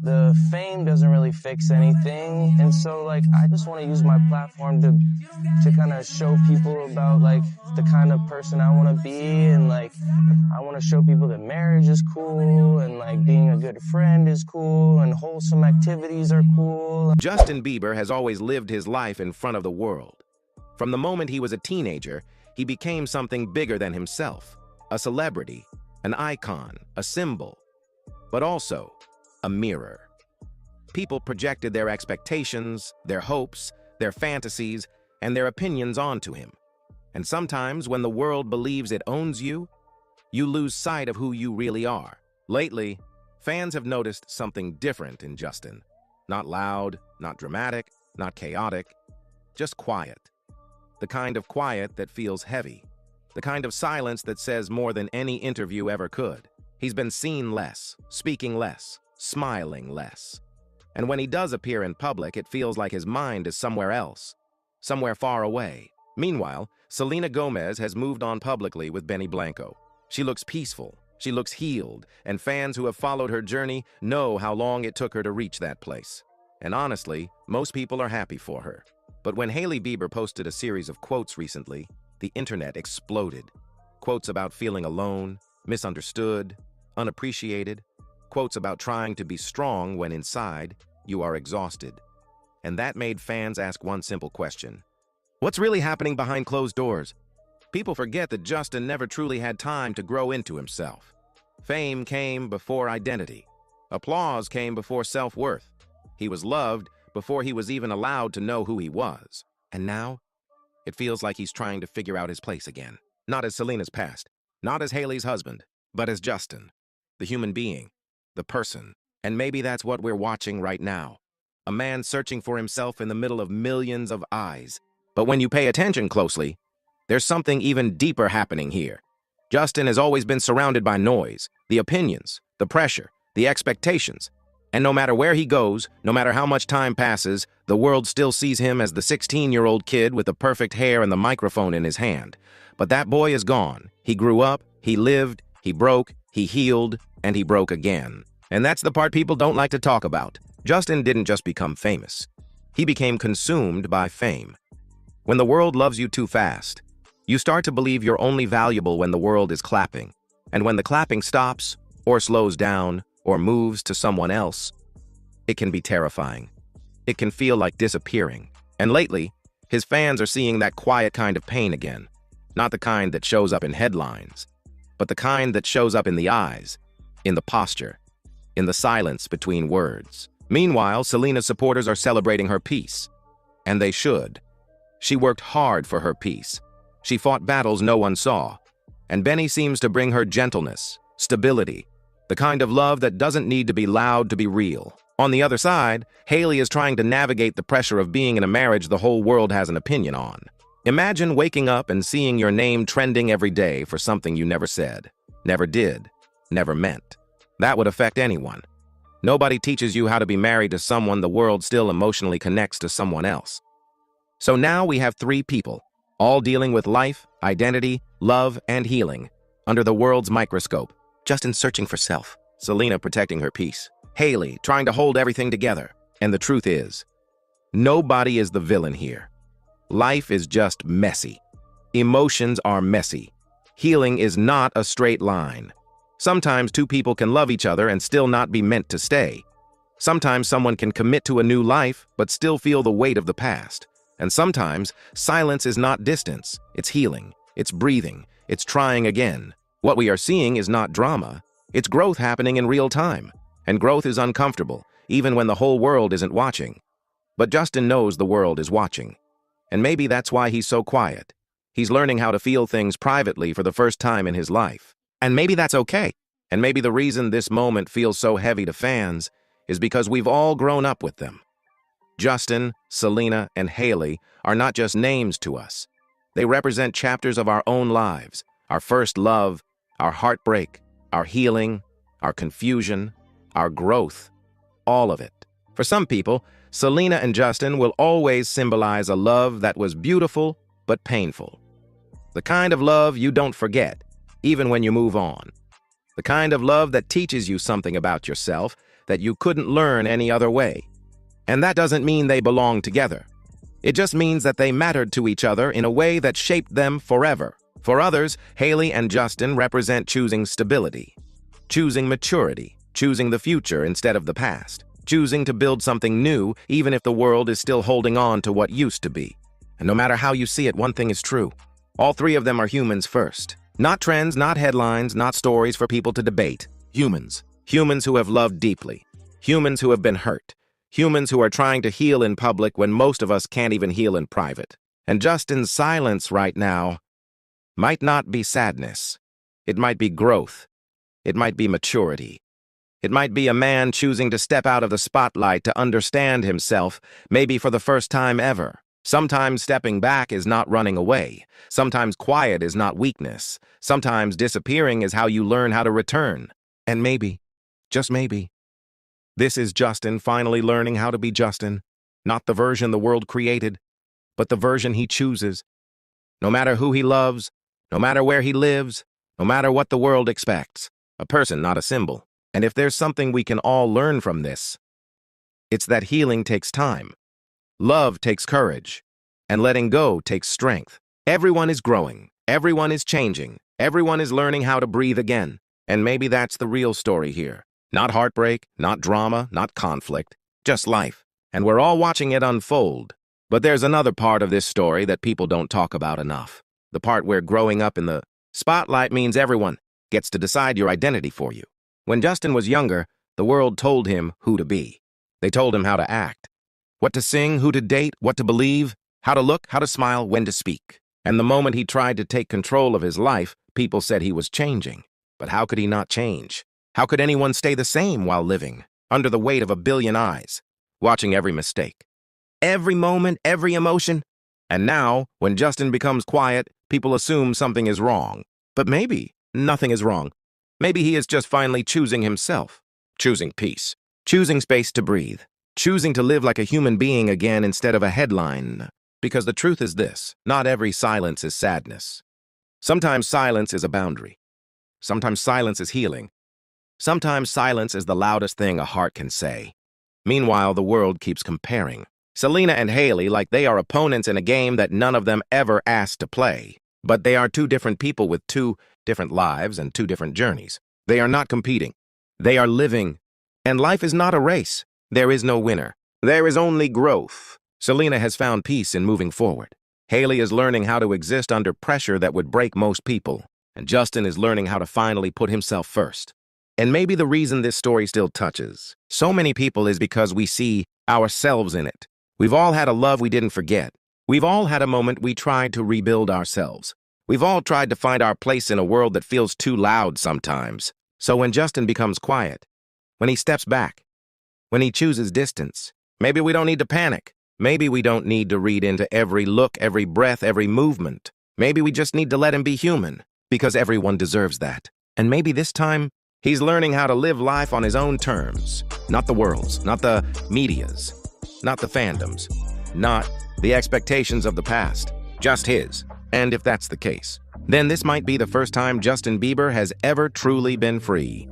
the fame doesn't really fix anything. And so, like, I just want to use my platform to kind of show people about, like, the kind of person I want to be. And, like, I want to show people that marriage is cool and, like, being a good friend is cool and wholesome activities are cool. Justin Bieber has always lived his life in front of the world. From the moment he was a teenager, he became something bigger than himself, a celebrity, an icon, a symbol, but also a mirror. People projected their expectations, their hopes, their fantasies, and their opinions onto him. And sometimes when the world believes it owns you, you lose sight of who you really are. Lately, fans have noticed something different in Justin. Not loud, not dramatic, not chaotic, just quiet. The kind of quiet that feels heavy. The kind of silence that says more than any interview ever could. He's been seen less, speaking less, smiling less. And when he does appear in public, it feels like his mind is somewhere else, somewhere far away. Meanwhile, Selena Gomez has moved on publicly with Benny Blanco. She looks peaceful, she looks healed, and fans who have followed her journey know how long it took her to reach that place. And honestly, most people are happy for her. But when Hailey Bieber posted a series of quotes recently, the internet exploded. Quotes about feeling alone, misunderstood, unappreciated. Quotes about trying to be strong when inside, you are exhausted. And that made fans ask one simple question. What's really happening behind closed doors? People forget that Justin never truly had time to grow into himself. Fame came before identity. Applause came before self-worth. He was loved before he was even allowed to know who he was. And now, it feels like he's trying to figure out his place again. Not as Selena's past, not as Hailey's husband, but as Justin, the human being, the person. And maybe that's what we're watching right now. A man searching for himself in the middle of millions of eyes. But when you pay attention closely, there's something even deeper happening here. Justin has always been surrounded by noise, the opinions, the pressure, the expectations. And no matter where he goes, no matter how much time passes, the world still sees him as the 16-year-old kid with the perfect hair and the microphone in his hand. But that boy is gone. He grew up, he lived, he broke, he healed, and he broke again. And that's the part people don't like to talk about. Justin didn't just become famous. He became consumed by fame. When the world loves you too fast, you start to believe you're only valuable when the world is clapping. And when the clapping stops, or slows down, or moves to someone else, it can be terrifying. It can feel like disappearing. And lately, his fans are seeing that quiet kind of pain again. Not the kind that shows up in headlines, but the kind that shows up in the eyes, in the posture, in the silence between words. Meanwhile, Selena's supporters are celebrating her peace. And they should. She worked hard for her peace. She fought battles no one saw. And Benny seems to bring her gentleness, stability, the kind of love that doesn't need to be loud to be real. On the other side, Hailey is trying to navigate the pressure of being in a marriage the whole world has an opinion on. Imagine waking up and seeing your name trending every day for something you never said, never did, never meant. That would affect anyone. Nobody teaches you how to be married to someone the world still emotionally connects to someone else. So now we have three people, all dealing with life, identity, love, and healing, under the world's microscope. Justin searching for self, Selena protecting her peace, Hailey trying to hold everything together. And the truth is, nobody is the villain here. Life is just messy. Emotions are messy. Healing is not a straight line. Sometimes two people can love each other and still not be meant to stay. Sometimes someone can commit to a new life but still feel the weight of the past. And sometimes silence is not distance, it's healing, it's breathing, it's trying again. What we are seeing is not drama, it's growth happening in real time. And growth is uncomfortable, even when the whole world isn't watching. But Justin knows the world is watching. And maybe that's why he's so quiet. He's learning how to feel things privately for the first time in his life. And maybe that's okay. And maybe the reason this moment feels so heavy to fans is because we've all grown up with them. Justin, Selena, and Hailey are not just names to us. They represent chapters of our own lives, our first love, our heartbreak, our healing, our confusion, our growth, all of it. For some people, Selena and Justin will always symbolize a love that was beautiful but painful. The kind of love you don't forget, even when you move on. The kind of love that teaches you something about yourself, that you couldn't learn any other way. And that doesn't mean they belong together. It just means that they mattered to each other in a way that shaped them forever. For others, Hailey and Justin represent choosing stability, choosing maturity, choosing the future instead of the past, choosing to build something new even if the world is still holding on to what used to be. And no matter how you see it, one thing is true. All three of them are humans first. Not trends, not headlines, not stories for people to debate. Humans. Humans who have loved deeply. Humans who have been hurt. Humans who are trying to heal in public when most of us can't even heal in private. And Justin's silence right now might not be sadness. It might be growth. It might be maturity. It might be a man choosing to step out of the spotlight to understand himself, maybe for the first time ever. Sometimes stepping back is not running away. Sometimes quiet is not weakness. Sometimes disappearing is how you learn how to return. And maybe, just maybe, this is Justin finally learning how to be Justin, not the version the world created, but the version he chooses. No matter who he loves, no matter where he lives, no matter what the world expects, a person, not a symbol. And if there's something we can all learn from this, it's that healing takes time, love takes courage, and letting go takes strength. Everyone is growing, everyone is changing, everyone is learning how to breathe again. And maybe that's the real story here. Not heartbreak, not drama, not conflict, just life. And we're all watching it unfold. But there's another part of this story that people don't talk about enough. The part where growing up in the spotlight means everyone gets to decide your identity for you. When Justin was younger, the world told him who to be. They told him how to act, what to sing, who to date, what to believe, how to look, how to smile, when to speak. And the moment he tried to take control of his life, people said he was changing. But how could he not change? How could anyone stay the same while living, under the weight of a billion eyes, watching every mistake, every moment, every emotion? And now, when Justin becomes quiet, people assume something is wrong. But maybe nothing is wrong. Maybe he is just finally choosing himself, choosing peace, choosing space to breathe, choosing to live like a human being again instead of a headline. Because the truth is this, not every silence is sadness. Sometimes silence is a boundary. Sometimes silence is healing. Sometimes silence is the loudest thing a heart can say. Meanwhile, the world keeps comparing Selena and Hailey like they are opponents in a game that none of them ever asked to play. But they are two different people with two different lives and two different journeys. They are not competing. They are living. And life is not a race. There is no winner. There is only growth. Selena has found peace in moving forward. Hailey is learning how to exist under pressure that would break most people. And Justin is learning how to finally put himself first. And maybe the reason this story still touches so many people is because we see ourselves in it. We've all had a love we didn't forget. We've all had a moment we tried to rebuild ourselves. We've all tried to find our place in a world that feels too loud sometimes. So when Justin becomes quiet, when he steps back, when he chooses distance, maybe we don't need to panic. Maybe we don't need to read into every look, every breath, every movement. Maybe we just need to let him be human, because everyone deserves that. And maybe this time, he's learning how to live life on his own terms. Not the world's, not the media's, not the fandom's, not the expectations of the past, just his. And if that's the case, then this might be the first time Justin Bieber has ever truly been free.